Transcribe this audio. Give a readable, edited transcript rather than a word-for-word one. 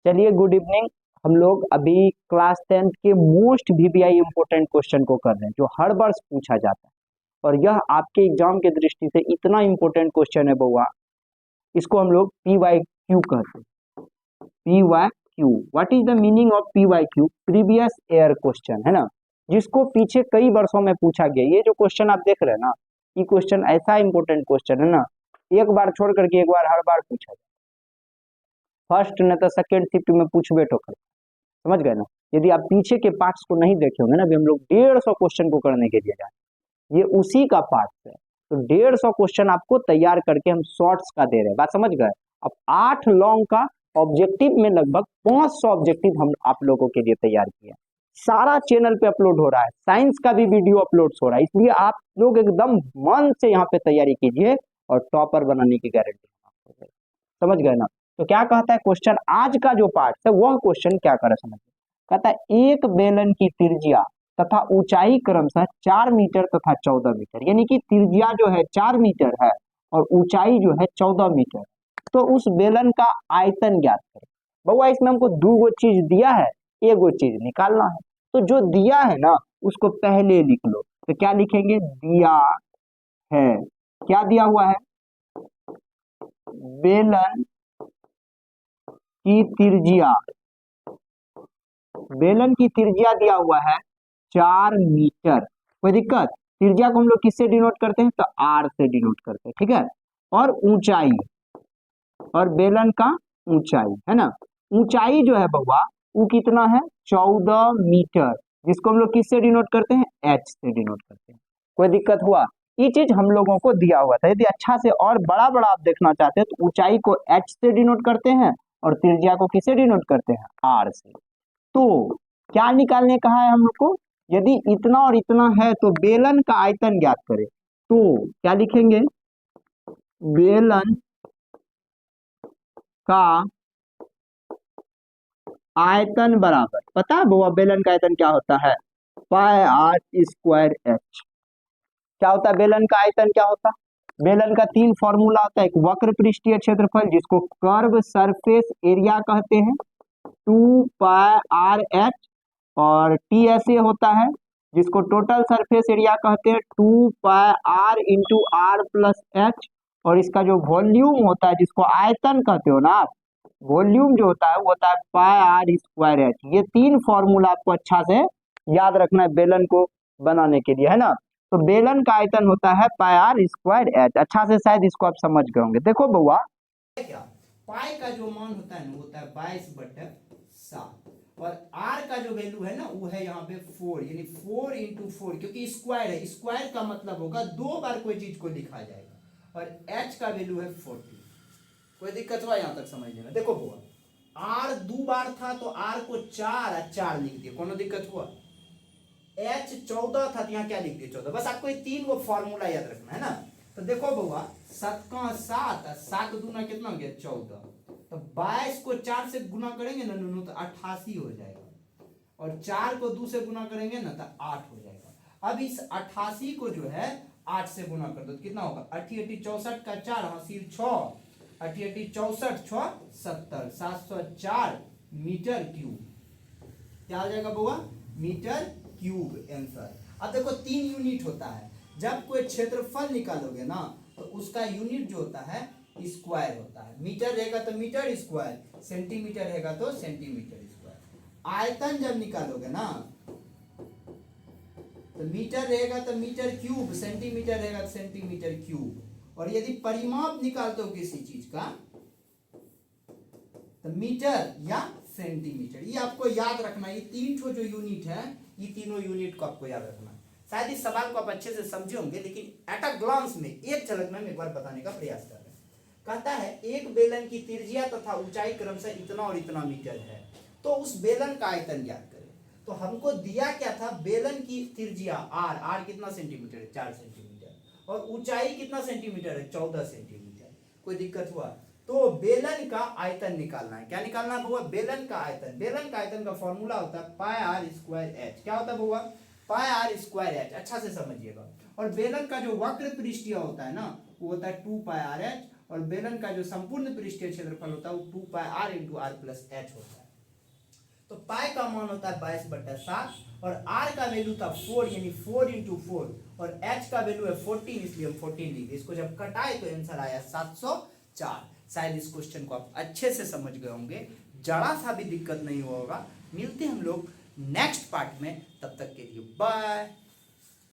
चलिए, good evening. हम लोग अभी क्लास 10th के मोस्ट वीवीआई इंपॉर्टेंट क्वेश्चन को कर रहे हैं जो हर वर्ष पूछा जाता है। और यह आपके एग्जाम के दृष्टि से इतना इंपॉर्टेंट क्वेश्चन है बउआ, इसको हम लोग पी वाई क्यू कहते हैं। P Y Q, what is the meaning of P Y Q? Previous year question है ना, जिसको पीछे कई वर्षों में पूछा गया। ये जो क्वेश्चन आप देख रहे हैं ना, ये क्वेश्चन ऐसा इंपॉर्टेंट क्वेश्चन है ना, एक बार छोड़ करके एक बार हर बार पूछा जाए। फर्स्ट न तो सेकेंड शिफ्ट में पूछबे तो कर, समझ गए ना। यदि आप पीछे के पार्ट्स को नहीं देखे होंगे ना, अभी हम लोग 150 क्वेश्चन को करने के लिए जाए, ये उसी का पार्ट है। तो 150 क्वेश्चन आपको तैयार करके हम शॉर्ट्स का दे रहे हैं, बात समझ गए। अब 8 लॉन्ग का ऑब्जेक्टिव में लगभग 500 ऑब्जेक्टिव हम आप लोगों के लिए तैयार किए। सारा चैनल पे अपलोड हो रहा है, साइंस का भी वीडियो अपलोड हो रहा है, इसलिए आप लोग एकदम मन से यहाँ पे तैयारी कीजिए और टॉपर बनाने की गारंटी, समझ गए ना। तो क्या कहता है क्वेश्चन, आज का जो पार्ट है वह क्वेश्चन क्या करे समझ, कहता है एक बेलन की त्रिज्या तथा ऊंचाई क्रमशः 4 मीटर तथा 14 मीटर, यानी कि त्रिज्या जो है 4 मीटर है और ऊंचाई जो है 14 मीटर। तो उस बेलन का आयतन ज्ञात करें। बउआ इसमें हमको दो गो चीज दिया है, एक गो चीज निकालना है। तो जो दिया है ना उसको पहले लिख लो। तो क्या लिखेंगे, दिया है, क्या दिया हुआ है, बेलन की त्रिज्या, बेलन की त्रिज्या दिया हुआ है 4 मीटर। कोई दिक्कत? त्रिज्या को हम लोग किससे डिनोट करते हैं, तो आर से डिनोट करते हैं, ठीक है। और ऊंचाई, और बेलन का ऊंचाई है ना, ऊंचाई जो है बउआ वो कितना है, 14 मीटर, जिसको हम लोग किससे डिनोट करते हैं, एच से डिनोट करते हैं। कोई दिक्कत हुआ? ये चीज हम लोगों को दिया हुआ था। यदि अच्छा से और बड़ा बड़ा आप देखना चाहते हैं तो ऊंचाई को एच से डिनोट करते हैं और त्रिज्या को किससे डिनोट करते हैं, आर से। तो क्या निकालने कहा है हम लोग को, यदि इतना और इतना है तो बेलन का आयतन ज्ञात करें। तो क्या लिखेंगे, बेलन का आयतन बराबर, पता है बुआ बेलन का आयतन क्या होता है, पाई आर स्क्वायर एच। क्या होता है बेलन का आयतन, क्या होता है, बेलन का 3 फॉर्मूला होता है। एक वक्र पृष्ठीय क्षेत्रफल जिसको कर्व सरफेस एरिया कहते हैं, 2 पाई आर एच, और टी ऐसे होता है जिसको टोटल सरफेस एरिया कहते हैं, 2 pi R into R plus H. और इसका जो वॉल्यूम होता है जिसको आयतन कहते हो ना आप, वॉल्यूम जो होता है वो होता है पाई आर स्क्वायर एच। ये 3 फॉर्मूला आपको अच्छा से याद रखना है बेलन को बनाने के लिए, है ना। तो बेलन का आयतन होता है पाई आर स्क्वायर एच। अच्छा से शायद इसको आप समझ गए होंगे। देखो बउआ, क्या पाई का जो मान होता है ना वो होता है 22/7, और आर का जो वैल्यू है ना वो है यहाँ पे 4, यानी 4 इंटू 4, क्योंकि स्क्वायर है, स्क्वायर का मतलब होगा 2 बार कोई चीज को लिखा जाएगा। और एच का वैल्यू है 40। कोई दिक्कत हुआ यहाँ तक समझने में? देखो बुआ, आर 2 बार था तो आर को 4 लिख दिया, कोनो दिक्कत हुआ? एच 14 था तो यहाँ क्या लिख दिया, 14। बस आपको ये 3 को फॉर्मूला याद रखना है ना। तो देखो बउआ, 7 का 7, 7 दूना कितना हो गया, 14। तो 22 को 4 से गुना करेंगे ना तो 88 हो जाएगा, और 4 को 2 से गुना करेंगे ना तो 8 हो जाएगा। अब इस 88 को जो है 8 से गुना कर दो तो कितना होगा, 88 64 का 4 हासिल 6, 88 64 6 70, 704 मीटर क्यूब। क्या हो जाएगा बउआ, मीटर क्यूब आंसर। अब देखो 3 यूनिट होता है, जब कोई क्षेत्रफल निकालोगे ना तो उसका यूनिट जो होता है स्क्वायर होता है। मीटर रहेगा तो मीटर स्क्वायर, सेंटीमीटर रहेगा तो सेंटीमीटर स्क्वायर। आयतन जब निकालोगे ना तो मीटर रहेगा तो मीटर क्यूब, सेंटीमीटर रहेगा तो सेंटीमीटर क्यूब। और यदि परिमाप निकालते हो किसी चीज का तो मीटर या सेंटीमीटर। ये आपको याद रखना, ये 3 जो यूनिट है, ये तीनों यूनिट को आपको याद रखना। शायद इस सवाल को आप अच्छे से समझे होंगे, लेकिन एट अ ग्लांस में एक झलक में एक बार बताने का प्रयास कर रहे हैं। कहता है एक बेलन की त्रिज्या तथा ऊंचाई क्रमशः इतना और इतना मीटर है, तो उस बेलन का आयतन ज्ञात करें। तो हमको दिया क्या था, बेलन की त्रिज्या आर, आर कितना सेंटीमीटर है, 4 सेंटीमीटर, और ऊंचाई कितना सेंटीमीटर है, 14 सेंटीमीटर। कोई दिक्कत हुआ? तो बेलन का आयतन निकालना है। क्या निकालना है बुआ, बेलन का आयतन। बेलन का आयतन का फॉर्मूला होता है पाई आर स्क्वायर एच। क्या होता है बुआ, पाई आर स्क्वायर एच। अच्छा से समझिएगा। और बेलन का जो वक्र पृष्ठीय होता है ना वो होता है 2 पाई आर एच, और बेलन का जो संपूर्ण पृष्ठीय क्षेत्रफल होता है वो 2 pi r into R plus H होता है। तो पाई का मान होता है 22/7 और r का वैल्यू था 4 यानी 4 इंटू 4 और h का वैल्यू है 14 इसलिए हम 14 लिख दिए। इसको जब कटाए तो आंसर आया 704। शायद इस क्वेश्चन को आप अच्छे से समझ गए होंगे, जरा सा भी दिक्कत नहीं होगा। मिलते हैं हम लोग नेक्स्ट पार्ट में, तब तक के लिए बाय।